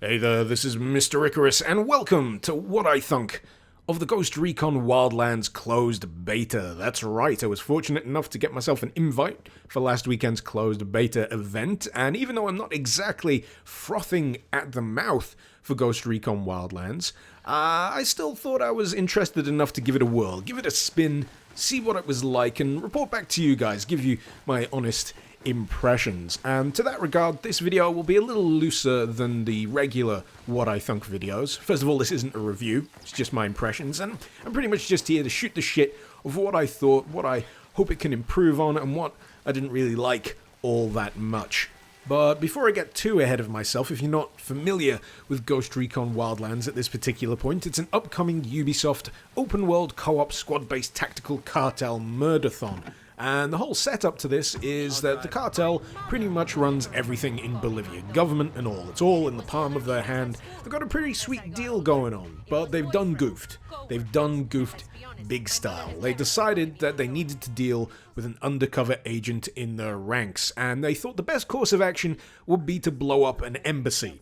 Hey there, this is Mr. Icarus, and welcome to What I Thunk of the Ghost Recon Wildlands closed beta. That's right, I was fortunate enough to get myself an invite for last weekend's closed beta event, and even though I'm not exactly frothing at the mouth for Ghost Recon Wildlands, I still thought I was interested enough to give it a whirl, give it a spin, see what it was like, and report back to you guys, give you my honest impressions. And to that regard, this video will be a little looser than the regular What I Thunk videos. First of all, this isn't a review, it's just my impressions, and I'm pretty much just here to shoot the shit of what I thought, what I hope it can improve on, and what I didn't really like all that much. But before I get too ahead of myself, if you're not familiar with Ghost Recon Wildlands at this particular point, it's an upcoming Ubisoft open-world co-op squad-based tactical cartel murder-thon. And the whole setup to this is that the cartel pretty much runs everything in Bolivia, government and all. It's all in the palm of their hand. They've got a pretty sweet deal going on, but they've done goofed. They've done goofed big style. They decided that they needed to deal with an undercover agent in their ranks, and they thought the best course of action would be to blow up an embassy,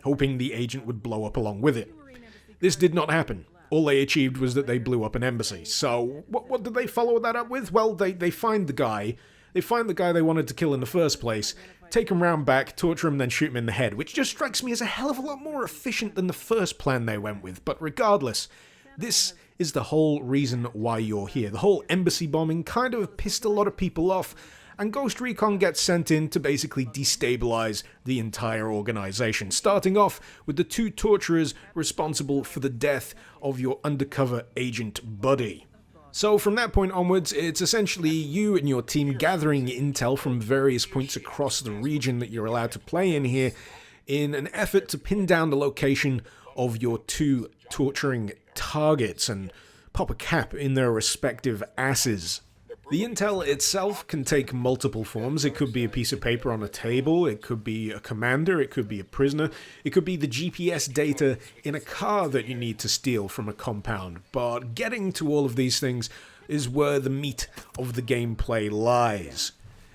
hoping the agent would blow up along with it. This did not happen. All they achieved was that they blew up an embassy. So, what did they follow that up with? Well, they find the guy. They find the guy they wanted to kill in the first place, take him round back, torture him, then shoot him in the head, which just strikes me as a hell of a lot more efficient than the first plan they went with. But regardless, this is the whole reason why you're here. The whole embassy bombing kind of pissed a lot of people off, and Ghost Recon gets sent in to basically destabilize the entire organization, starting off with the two torturers responsible for the death of your undercover agent buddy. So from that point onwards, it's essentially you and your team gathering intel from various points across the region that you're allowed to play in here in an effort to pin down the location of your two torturing targets and pop a cap in their respective asses. The intel itself can take multiple forms. It could be a piece of paper on a table, it could be a commander, it could be a prisoner, it could be the GPS data in a car that you need to steal from a compound. But getting to all of these things is where the meat of the gameplay lies.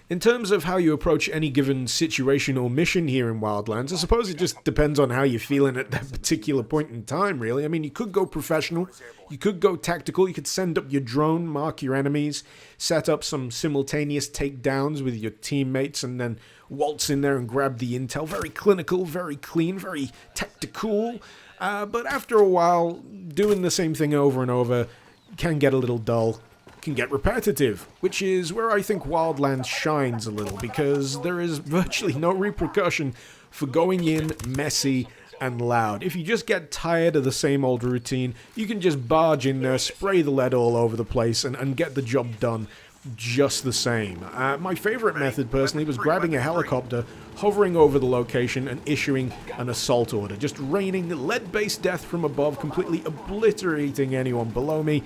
In terms of how you approach any given situation or mission here in Wildlands, I suppose it just depends on how you're feeling at that particular point in time, really. I mean, you could go professional, you could go tactical, you could send up your drone, mark your enemies, set up some simultaneous takedowns with your teammates, and then waltz in there and grab the intel. Very clinical, very clean, very tactical. But after a while, doing the same thing over and over can get a little dull. Can get repetitive, which is where I think Wildlands shines a little, because there is virtually no repercussion for going in messy and loud. If you just get tired of the same old routine, you can just barge in there, spray the lead all over the place, and get the job done just the same. My favorite method, personally, was grabbing a helicopter, hovering over the location, and issuing an assault order, just raining lead-based death from above, completely obliterating anyone below me.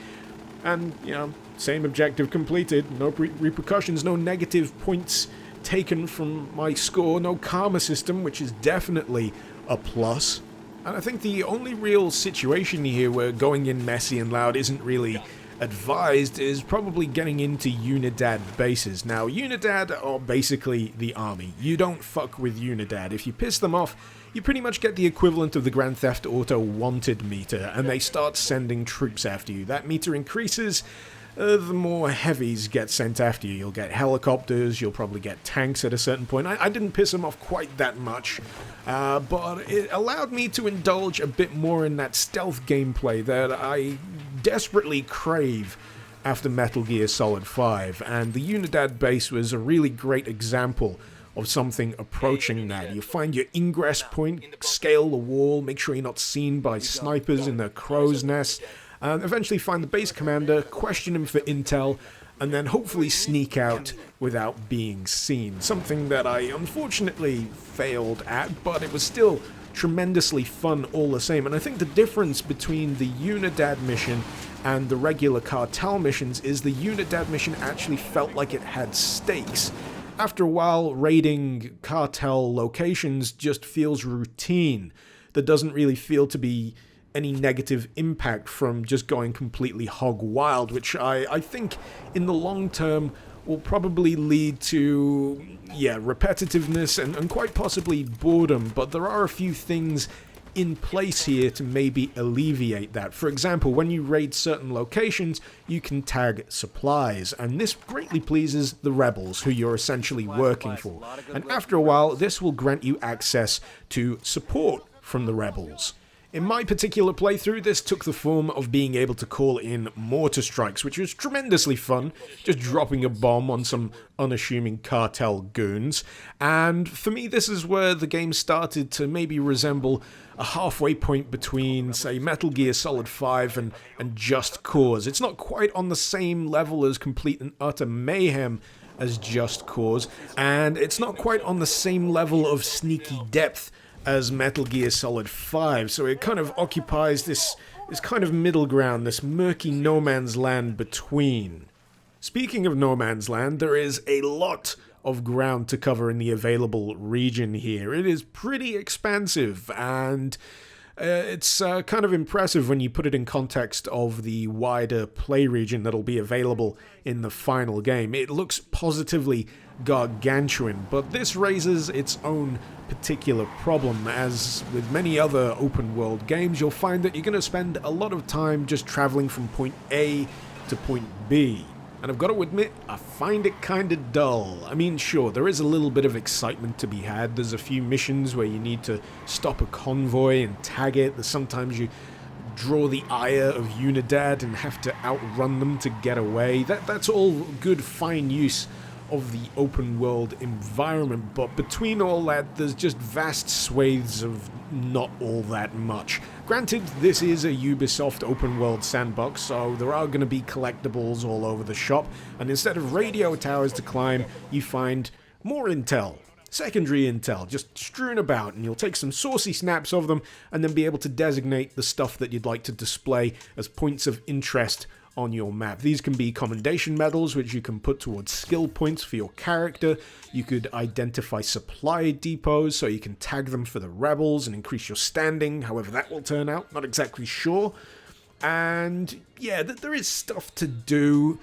And, you know, same objective completed, no repercussions, no negative points taken from my score, no karma system, which is definitely a plus. And I think the only real situation here where going in messy and loud isn't really advised is probably getting into Unidad bases. Now, Unidad are basically the army. You don't fuck with Unidad. If you piss them off, you pretty much get the equivalent of the Grand Theft Auto wanted meter, and they start sending troops after you. That meter increases, the more heavies get sent after you. You'll get helicopters, you'll probably get tanks at a certain point. I didn't piss them off quite that much, but it allowed me to indulge a bit more in that stealth gameplay that I desperately crave after Metal Gear Solid 5, and the Unidad base was a really great example of something approaching that. You find your ingress point, scale the wall, make sure you're not seen by snipers in their crow's nest, and eventually find the base commander, question him for intel, and then hopefully sneak out without being seen. Something that I unfortunately failed at, but it was still tremendously fun all the same. And I think the difference between the Unidad mission and the regular cartel missions is the Unidad mission actually felt like it had stakes. After a while, raiding cartel locations just feels routine. There doesn't really feel to be any negative impact from just going completely hog wild, which I think in the long term will probably lead to, repetitiveness and quite possibly boredom. But there are a few things in place here to maybe alleviate that. For example, when you raid certain locations, you can tag supplies, and this greatly pleases the rebels who you're essentially working for. And after a while, this will grant you access to support from the rebels. In my particular playthrough, this took the form of being able to call in mortar strikes, which was tremendously fun, just dropping a bomb on some unassuming cartel goons. And for me, this is where the game started to maybe resemble a halfway point between, say, Metal Gear Solid 5 and Just Cause. It's not quite on the same level as complete and utter mayhem as Just Cause, and it's not quite on the same level of sneaky depth as Metal Gear Solid 5, so it kind of occupies this kind of middle ground, this murky no man's land between. Speaking of no man's land, there is a lot of ground to cover in the available region here. It is pretty expansive, and it's kind of impressive when you put it in context of the wider play region that'll be available in the final game. It looks positively gargantuan, but this raises its own particular problem. As with many other open world games, you'll find that you're going to spend a lot of time just traveling from point A to point B. And I've got to admit, I find it kind of dull. I mean, sure, there is a little bit of excitement to be had. There's a few missions where you need to stop a convoy and tag it. There's sometimes you draw the ire of Unidad and have to outrun them to get away. That's all good, fine use of the open world environment, but between all that, there's just vast swathes of not all that much. Granted, this is a Ubisoft open world sandbox, so there are going to be collectibles all over the shop, and instead of radio towers to climb, you find more intel. Secondary intel, just strewn about, and you'll take some saucy snaps of them, and then be able to designate the stuff that you'd like to display as points of interest on your map. These can be commendation medals, which you can put towards skill points for your character. You could identify supply depots, so you can tag them for the rebels and increase your standing, however that will turn out, not exactly sure. And yeah, there is stuff to do.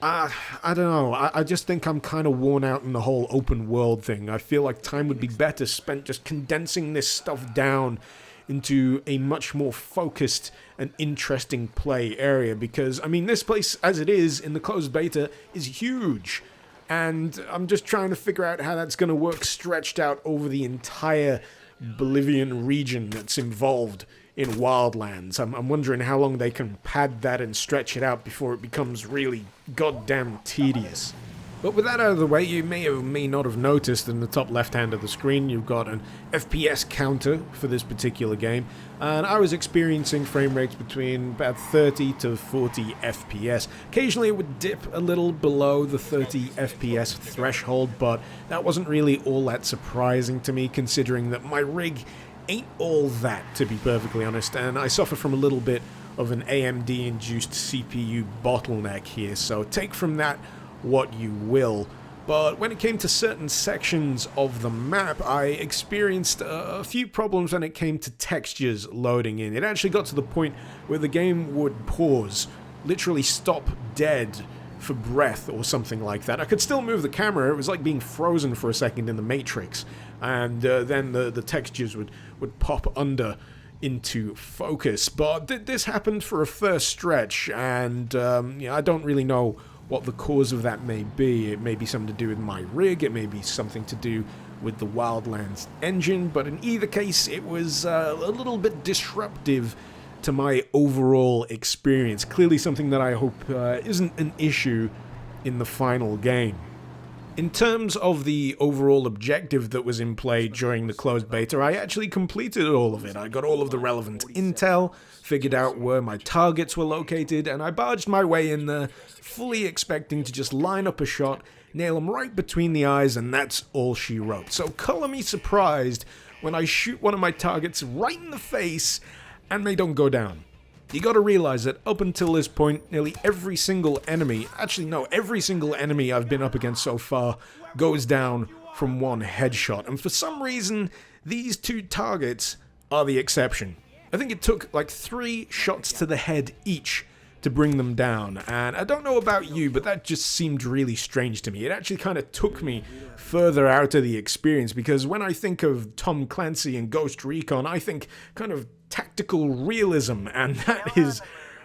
I don't know, I just think I'm kind of worn out in the whole open world thing. I feel like time would be better spent just condensing this stuff down into a much more focused and interesting play area, because, I mean, this place, as it is in the closed beta, is huge, and I'm just trying to figure out how that's going to work stretched out over the entire Bolivian region that's involved in Wildlands. I'm wondering how long they can pad that and stretch it out before it becomes really goddamn tedious. But with that out of the way, you may or may not have noticed in the top left hand of the screen you've got an FPS counter for this particular game, and I was experiencing frame rates between about 30 to 40 FPS. Occasionally it would dip a little below the 30 FPS threshold, but that wasn't really all that surprising to me, considering that my rig ain't all that, to be perfectly honest, and I suffer from a little bit of an AMD-induced CPU bottleneck here, so take from that what you will. But when it came to certain sections of the map, I experienced a few problems when it came to textures loading in. It actually got to the point where the game would pause, literally stop dead for breath or something like that. I could still move the camera. It was like being frozen for a second in the Matrix, and then the textures would pop under into focus. But this happened for a first stretch, and I don't really know what the cause of that may be. It may be something to do with my rig, it may be something to do with the Wildlands engine, but in either case, it was a little bit disruptive to my overall experience. Clearly something that I hope isn't an issue in the final game. In terms of the overall objective that was in play during the closed beta, I actually completed all of it. I got all of the relevant intel, figured out where my targets were located, and I barged my way in there, fully expecting to just line up a shot, nail them right between the eyes, and that's all she wrote. So color me surprised when I shoot one of my targets right in the face, and they don't go down. You gotta realize that up until this point, nearly every single enemy, every single enemy I've been up against so far goes down from one headshot. And for some reason, these two targets are the exception. I think it took like 3 shots to the head each to bring them down, and I don't know about you, but that just seemed really strange to me. It actually kind of took me further out of the experience, because when I think of Tom Clancy and Ghost Recon, I think kind of tactical realism, and that is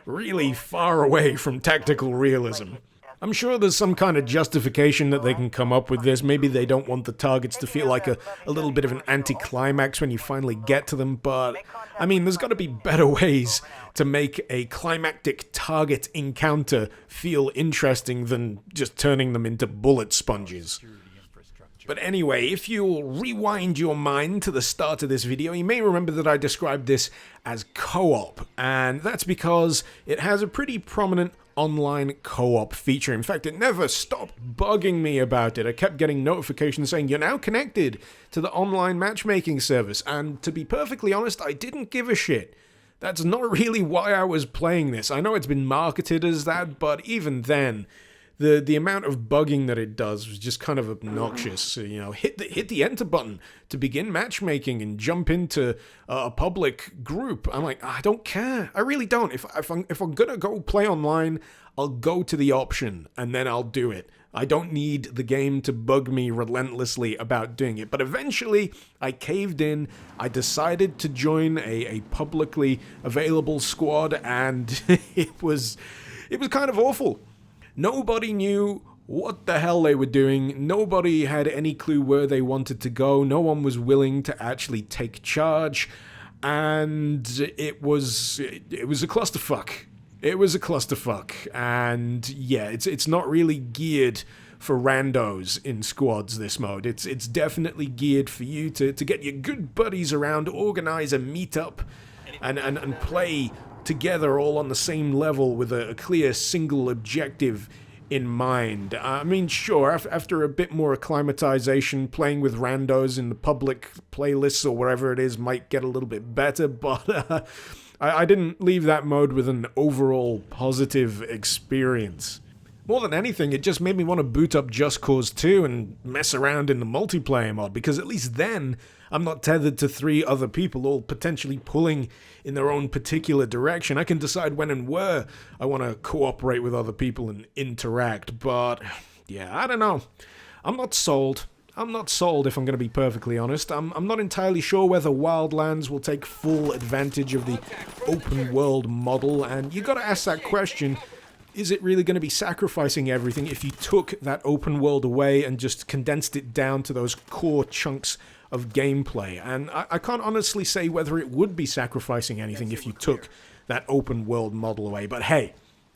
really far away from tactical realism. I'm sure there's some kind of justification that they can come up with this. Maybe they don't want the targets to feel like a little bit of an anticlimax when you finally get to them, but I mean, there's got to be better ways to make a climactic target encounter feel interesting than just turning them into bullet sponges. But anyway, if you'll rewind your mind to the start of this video, you may remember that I described this as co-op, and that's because it has a pretty prominent online co-op feature. In fact, it never stopped bugging me about it. I kept getting notifications saying, "You're now connected to the online matchmaking service," and to be perfectly honest, I didn't give a shit. That's not really why I was playing this. I know it's been marketed as that, but even then, the amount of bugging that it does was just kind of obnoxious. You know, hit the enter button to begin matchmaking and jump into a public group. I'm like, I don't care. I really don't. If I'm gonna go play online, I'll go to the option and then I'll do it. I don't need the game to bug me relentlessly about doing it. But eventually, I caved in. I decided to join a publicly available squad, and it was kind of awful. Nobody knew what the hell they were doing. Nobody had any clue where they wanted to go. No one was willing to actually take charge, and it was a clusterfuck. It was a clusterfuck, and yeah, it's not really geared for randos in squads, this mode. It's definitely geared for you to get your good buddies around, organize a meetup, and play together all on the same level with a clear single objective in mind. I mean, sure, after a bit more acclimatization, playing with randos in the public playlists or wherever it is might get a little bit better, but I didn't leave that mode with an overall positive experience. More than anything, it just made me want to boot up Just Cause 2 and mess around in the multiplayer mod, because at least then I'm not tethered to 3 other people all potentially pulling in their own particular direction. I can decide when and where I want to cooperate with other people and interact, but yeah, I don't know. I'm not sold. I'm not sold, if I'm going to be perfectly honest. I'm not entirely sure whether Wildlands will take full advantage of the open world model, and you got to ask that question. Is it really going to be sacrificing everything if you took that open world away and just condensed it down to those core chunks of gameplay? And I can't honestly say whether it would be sacrificing anything if you took that open world model away. But hey,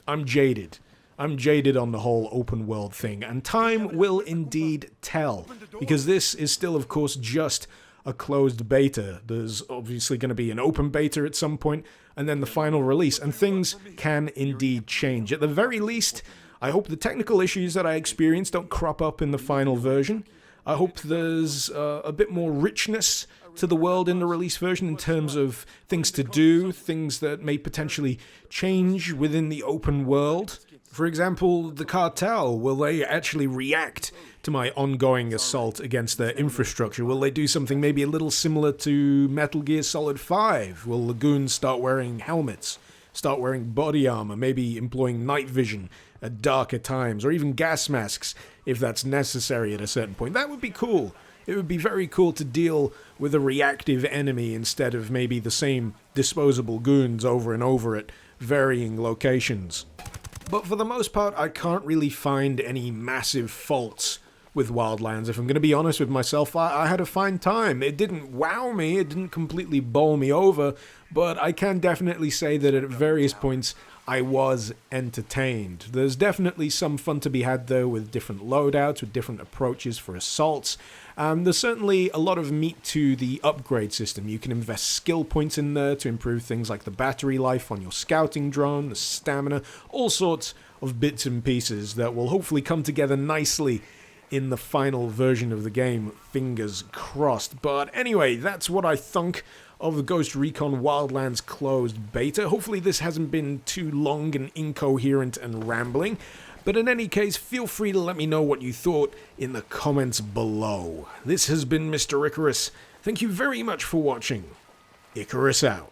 I'm jaded. I'm jaded on the whole open world thing, and time will indeed tell, because this is still, of course, just a closed beta. There's obviously going to be an open beta at some point, and then the final release, and things can indeed change. At the very least, I hope the technical issues that I experienced don't crop up in the final version. I hope there's a bit more richness to the world in the release version in terms of things to do, things that may potentially change within the open world. For example, the cartel, will they actually react to my ongoing assault against their infrastructure? Will they do something maybe a little similar to Metal Gear Solid 5? Will the goons start wearing helmets, start wearing body armor, maybe employing night vision at darker times, or even gas masks if that's necessary at a certain point? That would be cool. It would be very cool to deal with a reactive enemy instead of maybe the same disposable goons over and over at varying locations. But for the most part, I can't really find any massive faults with Wildlands. If I'm going to be honest with myself, I had a fine time. It didn't wow me, it didn't completely bowl me over, but I can definitely say that at various points I was entertained. There's definitely some fun to be had though with different loadouts, with different approaches for assaults. There's certainly a lot of meat to the upgrade system. You can invest skill points in there to improve things like the battery life on your scouting drone, the stamina, all sorts of bits and pieces that will hopefully come together nicely in the final version of the game, fingers crossed. But anyway, that's what I thunk of the Ghost Recon Wildlands closed beta. Hopefully this hasn't been too long and incoherent and rambling. But in any case, feel free to let me know what you thought in the comments below. This has been Mr. Icarus. Thank you very much for watching. Icarus out.